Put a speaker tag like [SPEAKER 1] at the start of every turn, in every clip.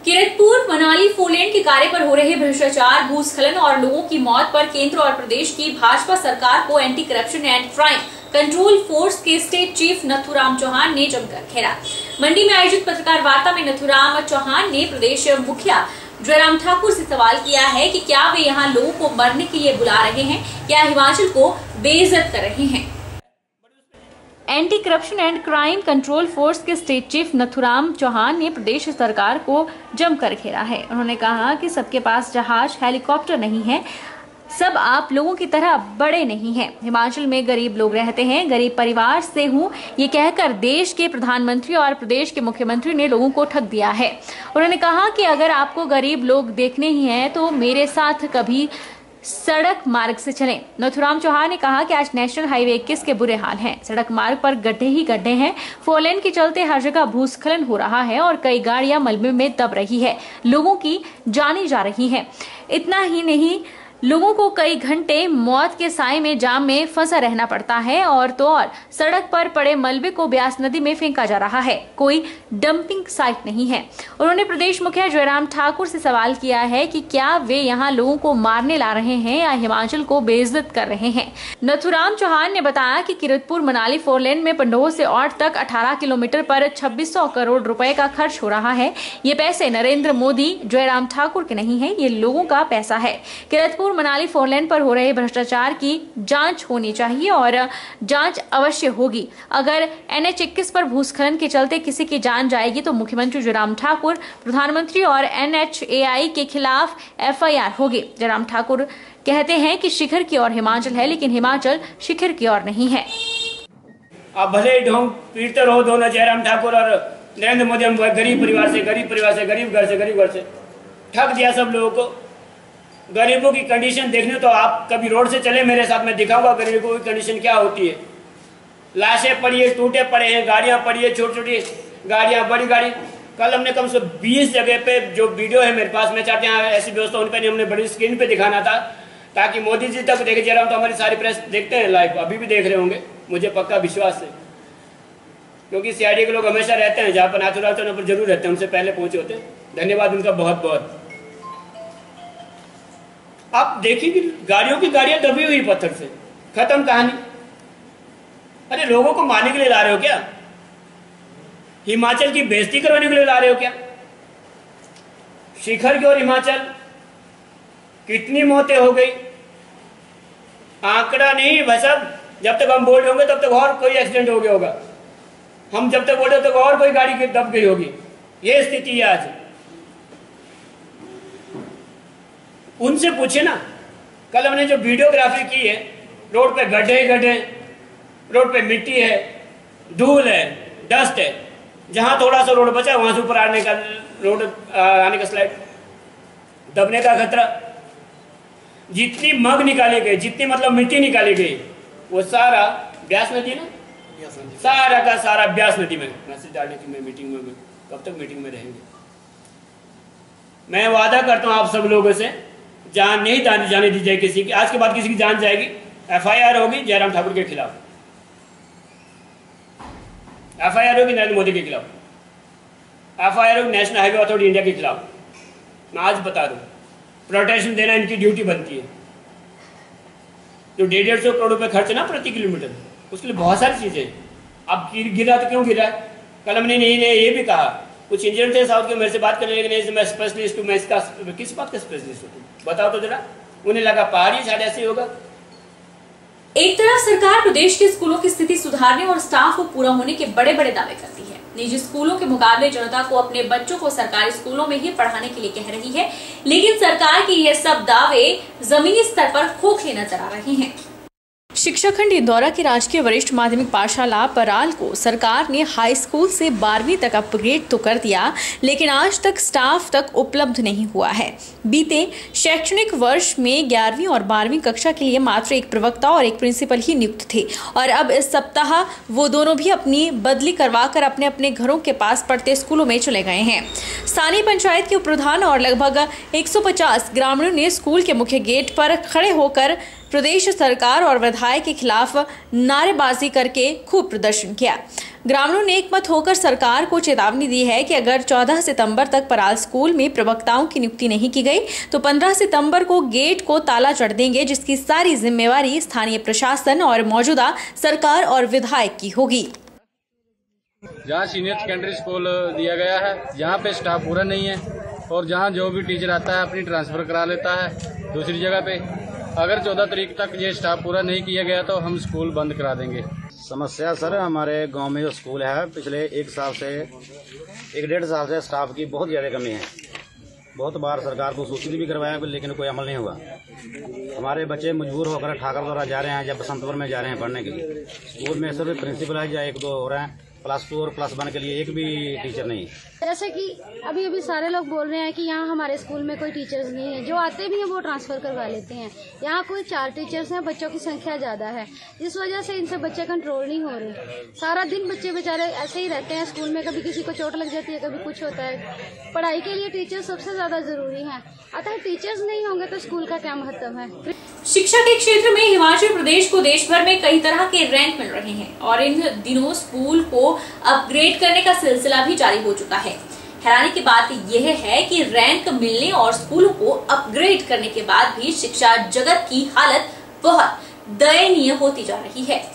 [SPEAKER 1] Kiratpur Manali four lane के कार्य पर हो रहे भ्रष्टाचार, भूस्खलन और लोगों की मौत पर केंद्र और प्रदेश की भाजपा सरकार को anti corruption and crime control force के स्टेट चीफ नथुराम चौहान ने जमकर घेरा। मंडी में आयोजित पत्रकार वार्ता में नथुराम चौहान ने प्रदेश मुखिया जयराम ठाकुर से सवाल किया है कि क्या वे यहां लोगों को मरने के लिए बुला रहे हैं या हिमाचल को बेइज्जत कर रहे हैं। Anti corruption and crime control force के स्टेट चीफ नथुराम चौहान ने प्रदेश सरकार को जमकर घेरा है। उन्होंने कहा कि सबके पास जहाज, हेलीकॉप्टर नहीं है, सब आप लोगों की तरह बड़े नहीं हैं। हिमाचल में गरीब लोग रहते हैं, गरीब परिवार से हूं, ये कहकर देश के प्रधानमंत्री और प्रदेश के मुख्यमंत्री ने लोगों को ठग दिया है। उन्होंने कहा कि अगर आपको गरीब लोग देखने ही हैं तो मेरे साथ कभी सड़क मार्ग से चलें। नथुराम चौहान ने कहा कि आज नेशनल हाईवे 21 के बुरे हाल हैं। सड़क मार्ग पर गड्ढे ही गड्ढे हैं। फोरलेन के चलते हर जगह भूस्खलन हो रहा है और कई गाड़ियां मलबे में दब रही है, लोगों की जाने जा रही हैं। इतना ही नहीं, लोगों को कई घंटे मौत के साए में जाम में फंसा रहना पड़ता है और तो और सड़क पर पड़े मलबे को ब्यास नदी में फेंका जा रहा है, कोई डंपिंग साइट नहीं है। उन्होंने प्रदेश मुखिया जयराम ठाकुर से सवाल किया है कि क्या वे यहां लोगों को मारने ला रहे हैं या हिमाचल को बेइज्जत कर रहे हैं। नथुराम चौहान ने बताया कि किरतपुर मनाली फोरलेन में पंडोह से औट तक 18 किलोमीटर पर 2600 करोड़ रुपए का खर्च हो रहा है। ये पैसे नरेंद्र मोदी, जयराम ठाकुर के नहीं है, ये लोगों का पैसा है। किरतपुर मनाली फोरलेन पर हो रहे भ्रष्टाचार की जांच होनी चाहिए और जांच अवश्य होगी। अगर NH 21 पर भूस्खलन के चलते किसी की जान जाएगी तो मुख्यमंत्री जयराम ठाकुर, प्रधानमंत्री और NHAI के खिलाफ FIR होगी। जयराम ठाकुर कहते हैं कि शिखर की ओर हिमाचल है, लेकिन हिमाचल शिखर की ओर नहीं है।
[SPEAKER 2] आप भले ही ढोंग पीटते रहो दोनों, जयराम ठाकुर और नरेंद्र मोदी, हम गरीब परिवार से, गरीब घर से ठग दिया सब लोगों को। गरीबों की कंडीशन देखने तो आप कभी रोड से चले मेरे साथ, मैं दिखाऊंगा गरीबों की कंडीशन क्या होती है। लाशें पड़ी है, टूटे पड़े हैं, गाड़ियां पड़ी है, छोटी छोटी गाड़ियां, बड़ी गाड़ी। कल हमने कम से 20 जगह पे जो वीडियो है मेरे पास, मैं चाहते हैं ऐसी व्यवस्था उन पर हमने बड़ी स्क्रीन पे दिखाना था ताकि मोदी जी तक देखे। जयराम तो हमारी सारी प्रेस देखते हैं लाइव, अभी भी देख रहे होंगे, मुझे पक्का विश्वास है, क्योंकि CID के लोग हमेशा रहते हैं जहाँ पर नाथुराम चौहान पर जरूर रहते हैं, उनसे पहले पहुंचे होते हैं। धन्यवाद उनका बहुत बहुत। आप देखिए गाड़ियों की गाड़ियां दबी हुई पत्थर से, खत्म कहानी। अरे लोगों को मारने के लिए ला रहे हो क्या? हिमाचल की बेइज्जती करवाने के लिए ला रहे हो क्या? शिखर की ओर हिमाचल, कितनी मौतें हो गई, आंकड़ा नहीं भाई साहब। जब तक हम बोल रहे होंगे तब तक और कोई एक्सीडेंट हो गया होगा, हम जब तक बोल रहे तब तक और कोई गाड़ी दब गई होगी। ये स्थिति है आज। उनसे पूछे ना, कल हमने जो वीडियोग्राफी की है, रोड पे गड्ढे ही गड्ढे, रोड पे मिट्टी है, धूल है, डस्ट है, जहां थोड़ा सा रोड बचा वहां से ऊपर आने का स्लाइड, दबने का खतरा। जितनी मग निकाले गए, जितनी मतलब मिट्टी निकाली गई, वो सारा ब्यास नदी ना, सारा का सारा ब्यास नदी में। मैसेज डालने की मैं मीटिंग में, कब तक मीटिंग में रहेंगे? मैं वादा करता हूं आप सब लोगों से, जान नहीं जाने दी जाए किसी की। आज के बाद किसी की जान जाएगी, FIR होगी जयराम ठाकुर के खिलाफ, FIR होगी नरेंद्र मोदी के खिलाफ, FIR होगी नेशनल हाईवे अथॉरिटी इंडिया के खिलाफ। मैं आज बता दूं, प्रोटेक्शन देना इनकी ड्यूटी बनती है। जो 150 करोड़ रुपए खर्च ना प्रति किलोमीटर, उसके लिए बहुत सारी चीजें। अब गिरा तो क्यों गिरा? कल हमने ये भी कहा, कुछ इंजीनियर थे साउथ के, मेरे से बात करने लगे, नहीं मैं स्पेशलिस्ट हूँ, मैं इसका किस बात का स्पेशलिस्ट हूँ, बताओ तो जरा। उन्हें लगा पहाड़ी शायद ऐसे ही होगा।
[SPEAKER 1] एक तरफ सरकार प्रदेश के स्कूलों की स्थिति सुधारने और स्टाफ को पूरा होने के बड़े बड़े दावे करती है। निजी स्कूलों के मुकाबले जनता को अपने बच्चों को सरकारी स्कूलों में ही पढ़ाने के लिए कह रही है, लेकिन सरकार के ये सब दावे जमीनी स्तर पर खोखले नजर आ रहे हैं। शिक्षा खंड इंदौरा के राजकीय वरिष्ठ माध्यमिक पाठशाला पराल को सरकार ने हाई स्कूल से 12वीं तक अपग्रेड तो कर दिया, लेकिन आज तक स्टाफ तक उपलब्ध नहीं हुआ है। बीते शैक्षणिक वर्ष में 11वीं और 12वीं कक्षा के लिए मात्र एक प्रवक्ता और एक प्रिंसिपल ही नियुक्त थे और अब इस सप्ताह वो दोनों भी अपनी बदली करवाकर अपने अपने घरों के पास पढ़ते स्कूलों में चले गए हैं। स्थानीय पंचायत के उपप्रधान और लगभग 150 ग्रामीणों ने स्कूल के मुख्य गेट पर खड़े होकर प्रदेश सरकार और विधायक के खिलाफ नारेबाजी करके खूब प्रदर्शन किया। ग्रामीणों ने एकमत होकर सरकार को चेतावनी दी है कि अगर 14 सितंबर तक पराल स्कूल में प्रवक्ताओं की नियुक्ति नहीं की गई तो 15 सितंबर को गेट को ताला चढ़ देंगे, जिसकी सारी जिम्मेवारी स्थानीय प्रशासन और मौजूदा सरकार और विधायक की होगी।
[SPEAKER 3] जहाँ सीनियर सेकेंडरी स्कूल दिया गया है, जहाँ पे स्टाफ पूरा नहीं है और जहाँ जो भी टीचर आता है अपनी ट्रांसफ़र करा लेता है दूसरी जगह पे। अगर 14 तारीख तक ये स्टाफ पूरा नहीं किया गया तो हम स्कूल बंद करा देंगे।
[SPEAKER 4] समस्या सर, हमारे गांव में जो स्कूल है पिछले 1 डेढ़ साल से स्टाफ की बहुत ज़्यादा कमी है। बहुत बार सरकार को सूचित भी करवाया लेकिन कोई अमल नहीं हुआ। हमारे बच्चे मजबूर होकर ठाकरद्वारा जा रहे हैं या बसंतपुर में जा रहे हैं पढ़ने के लिए। स्कूल में सिर्फ प्रिंसिपल है या 1-2 हो रहे हैं, +2 और +1 के लिए एक भी टीचर नहीं है।
[SPEAKER 5] जैसे कि अभी सारे लोग बोल रहे हैं कि यहाँ हमारे स्कूल में कोई टीचर्स नहीं है, जो आते भी हैं वो ट्रांसफ़र करवा लेते हैं। यहाँ कोई 4 टीचर्स हैं, बच्चों की संख्या ज़्यादा है, जिस वजह से इनसे बच्चे कंट्रोल नहीं हो रहे। सारा दिन बच्चे बेचारे ऐसे ही रहते हैं स्कूल में, कभी किसी को चोट लग जाती है, कभी कुछ होता है। पढ़ाई के लिए टीचर सबसे ज़्यादा ज़रूरी है, अतः टीचर्स नहीं होंगे तो स्कूल का क्या महत्व है।
[SPEAKER 1] शिक्षा के क्षेत्र में हिमाचल प्रदेश को देश भर में कई तरह के रैंक मिल रहे हैं और इन दिनों स्कूल को अपग्रेड करने का सिलसिला भी जारी हो चुका है। हैरानी की बात यह है कि रैंक मिलने और स्कूलों को अपग्रेड करने के बाद भी शिक्षा जगत की हालत बहुत दयनीय होती जा रही है।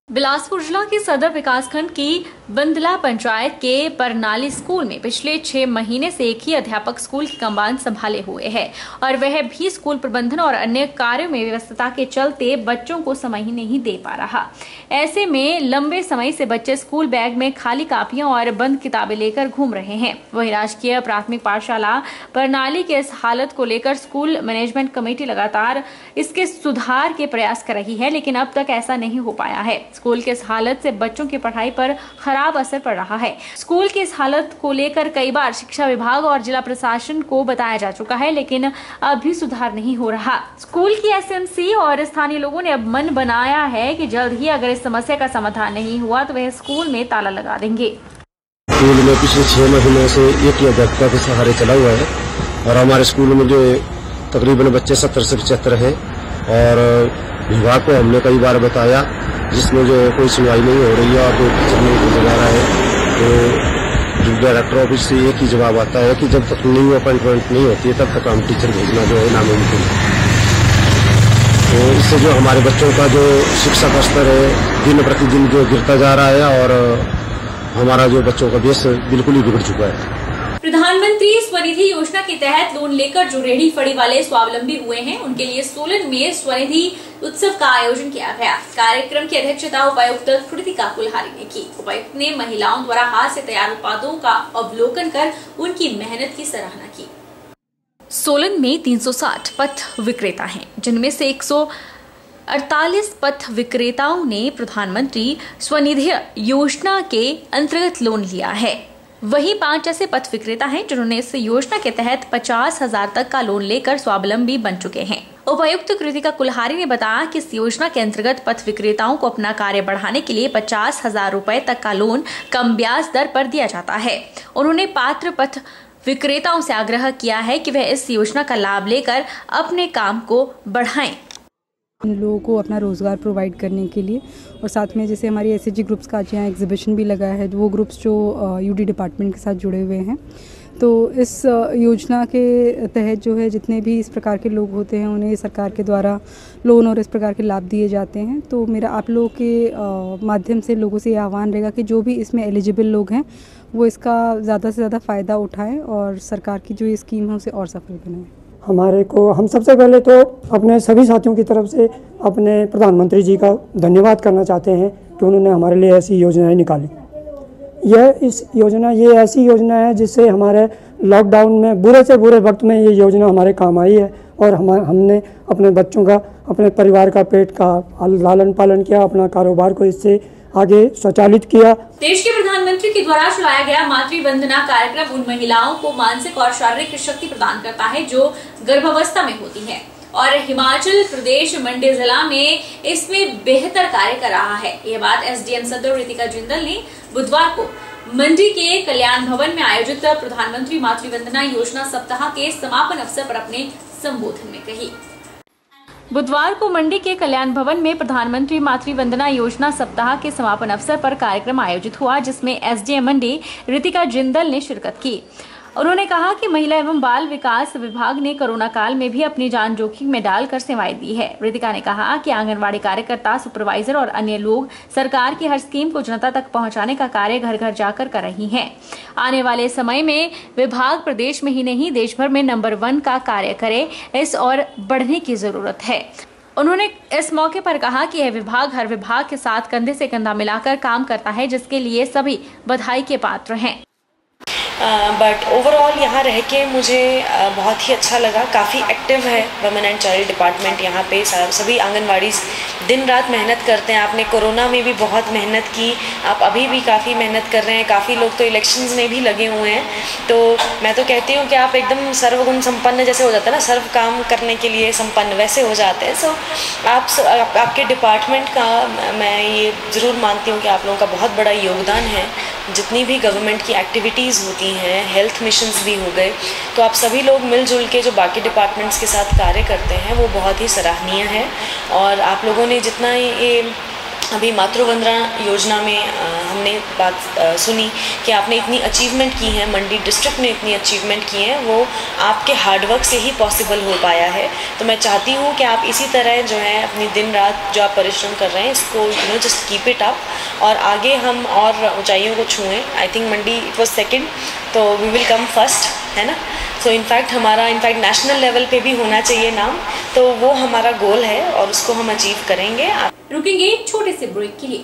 [SPEAKER 1] बिलासपुर जिला के सदर विकासखंड की बंदला पंचायत के परनाली स्कूल में पिछले 6 महीने से एक ही अध्यापक स्कूल की कमान संभाले हुए है और वह भी स्कूल प्रबंधन और अन्य कार्यों में व्यस्तता के चलते बच्चों को समय ही नहीं दे पा रहा। ऐसे में लंबे समय से बच्चे स्कूल बैग में खाली कापियां और बंद किताबें लेकर घूम रहे हैं। वहीं राजकीय प्राथमिक पाठशाला परनाली के इस हालत को लेकर स्कूल मैनेजमेंट कमेटी लगातार इसके सुधार के प्रयास कर रही है, लेकिन अब तक ऐसा नहीं हो पाया है। स्कूल के इस हालत से बच्चों की पढ़ाई पर खराब असर पड़ रहा है। स्कूल की इस हालत को लेकर कई बार शिक्षा विभाग और जिला प्रशासन को बताया जा चुका है, लेकिन अभी सुधार नहीं हो रहा। स्कूल की एसएमसी और स्थानीय लोगों ने अब मन बनाया है कि जल्द ही अगर इस समस्या का समाधान नहीं हुआ तो वह स्कूल में ताला लगा देंगे।
[SPEAKER 6] स्कूल में पिछले 6 महीने से एक ही अध्यापक के सहारे चला हुआ है और हमारे स्कूल में जो तकरीबन बच्चे 70 से 75 है और विभाग को हमने कई बार बताया, जिसमें जो कोई सुनवाई नहीं हो रही है और कोई टीचर नहीं भेजा रहा है। तो डायरेक्टर ऑफिस से एक ही जवाब आता है कि जब तक न्यू अपॉइंटमेंट नहीं होती है तब तक हम टीचर भेजना जो है नामुमकिन है। तो इससे जो हमारे बच्चों का जो शिक्षा का स्तर है दिन प्रतिदिन जो गिरता जा रहा है और हमारा जो बच्चों का बेस बिल्कुल ही बिगड़ चुका है।
[SPEAKER 1] प्रधानमंत्री स्वनिधि योजना के तहत लोन लेकर जो रेहड़ी फड़ी वाले स्वावलंबी हुए हैं उनके लिए सोलन में स्वनिधि उत्सव का आयोजन किया गया। कार्यक्रम की अध्यक्षता उपायुक्त कृतिका कुल्हारी ने की। उपायुक्त ने महिलाओं द्वारा हाथ से तैयार उत्पादों का अवलोकन कर उनकी मेहनत की सराहना की। सोलन में 360 पथ विक्रेता हैं, जिनमें से 148 पथ विक्रेताओं ने प्रधानमंत्री स्वनिधि योजना के अंतर्गत लोन लिया है। वहीं 5 ऐसे पथ विक्रेता हैं जिन्होंने इस योजना के तहत 50,000 तक का लोन लेकर स्वावलंबी बन चुके हैं। उपायुक्त कृतिका कुल्हारी ने बताया कि इस योजना के अंतर्गत पथ विक्रेताओं को अपना कार्य बढ़ाने के लिए 50,000 रुपए तक का लोन कम ब्याज दर पर दिया जाता है। उन्होंने पात्र पथ विक्रेताओं से आग्रह किया है कि वह इस योजना का लाभ लेकर अपने काम को बढ़ाएं।
[SPEAKER 7] इन लोगों को अपना रोज़गार प्रोवाइड करने के लिए और साथ में जैसे हमारी एसएचजी ग्रुप्स का आज यहाँ एग्जीबिशन भी लगा है, वो ग्रुप्स जो यूडी डिपार्टमेंट के साथ जुड़े हुए हैं। तो इस योजना के तहत जो है जितने भी इस प्रकार के लोग होते हैं उन्हें सरकार के द्वारा लोन और इस प्रकार के लाभ दिए जाते हैं। तो मेरा आप लोगों के माध्यम से लोगों से ये आह्वान रहेगा कि जो भी इसमें एलिजिबल लोग हैं वो इसका ज़्यादा से ज़्यादा फ़ायदा उठाएँ और सरकार की जो ये स्कीम है उसे और सफल बनाएँ।
[SPEAKER 8] हम सबसे पहले तो अपने सभी साथियों की तरफ से अपने प्रधानमंत्री जी का धन्यवाद करना चाहते हैं कि उन्होंने हमारे लिए ऐसी योजनाएं निकाली। ये ऐसी योजना है जिससे हमारे लॉकडाउन में बुरे से बुरे वक्त में ये योजना हमारे काम आई है और हमने अपने बच्चों का, अपने परिवार का पेट का लालन पालन किया, अपना कारोबार को इससे आगे स्वचालित किया।
[SPEAKER 1] देश के प्रधानमंत्री के द्वारा चलाया गया मातृ वंदना कार्यक्रम उन महिलाओं को मानसिक और शारीरिक शक्ति प्रदान करता है जो गर्भावस्था में होती है और हिमाचल प्रदेश मंडी जिला में इसमें बेहतर कार्य कर रहा है। यह बात एसडीएम सदर रितिका जिंदल ने बुधवार को मंडी के कल्याण भवन में आयोजित प्रधानमंत्री मातृ वंदना योजना सप्ताह के समापन अवसर पर अपने संबोधन में कही। बुधवार को मंडी के कल्याण भवन में प्रधानमंत्री मातृ वंदना योजना सप्ताह के समापन अवसर पर कार्यक्रम आयोजित हुआ, जिसमें एसडीएम मंडी रितिका जिंदल ने शिरकत की। उन्होंने कहा कि महिला एवं बाल विकास विभाग ने कोरोना काल में भी अपनी जान जोखिम में डालकर सेवाएं दी है। रितिका ने कहा कि आंगनवाड़ी कार्यकर्ता, सुपरवाइजर और अन्य लोग सरकार की हर स्कीम को जनता तक पहुंचाने का कार्य घर घर जाकर कर रही हैं। आने वाले समय में विभाग प्रदेश में ही नहीं देश भर में नंबर 1 का कार्य करे, इस और बढ़ने की जरूरत है। उन्होंने इस मौके पर कहा कि यह विभाग हर विभाग के साथ कंधे से कंधा मिलाकर काम करता है, जिसके लिए सभी बधाई के पात्र हैं।
[SPEAKER 9] बट ओवरऑल यहाँ रह के मुझे बहुत ही अच्छा लगा। काफ़ी एक्टिव है वुमेन एंड चाइल्ड डिपार्टमेंट यहाँ पे। सभी आंगनवाड़ी दिन रात मेहनत करते हैं। आपने कोरोना में भी बहुत मेहनत की, आप अभी भी काफ़ी मेहनत कर रहे हैं। काफ़ी लोग तो इलेक्शंस में भी लगे हुए हैं। तो मैं तो कहती हूँ कि आप एकदम सर्वगुण संपन्न जैसे हो जाता है ना, सर्व काम करने के लिए संपन्न वैसे हो जाते हैं। सो आपके डिपार्टमेंट का मैं ये ज़रूर मानती हूँ कि आप लोगों का बहुत बड़ा योगदान है। जितनी भी गवर्नमेंट की एक्टिविटीज़ होती हैं, हेल्थ मिशंस भी हो गए, तो आप सभी लोग मिलजुल के जो बाकी डिपार्टमेंट्स के साथ कार्य करते हैं वो बहुत ही सराहनीय है। और आप लोगों ने जितना ये अभी मातृ वंदना योजना में हमने बात सुनी कि आपने इतनी अचीवमेंट की है, मंडी डिस्ट्रिक्ट ने इतनी अचीवमेंट की है, वो आपके हार्डवर्क से ही पॉसिबल हो पाया है। तो मैं चाहती हूँ कि आप इसी तरह जो है अपनी दिन रात जो आप परिश्रम कर रहे हैं इसको जस्ट कीप इट अप और आगे हम और ऊंचाइयों को छुएं। I think Mandi it was second, तो वी विल कम फर्स्ट, है ना। सो इनफैक्ट हमारा नेशनल लेवल पे भी होना चाहिए नाम, तो वो हमारा गोल है और उसको हम अचीव करेंगे।
[SPEAKER 1] रुकेंगे एक छोटे से ब्रेक के लिए।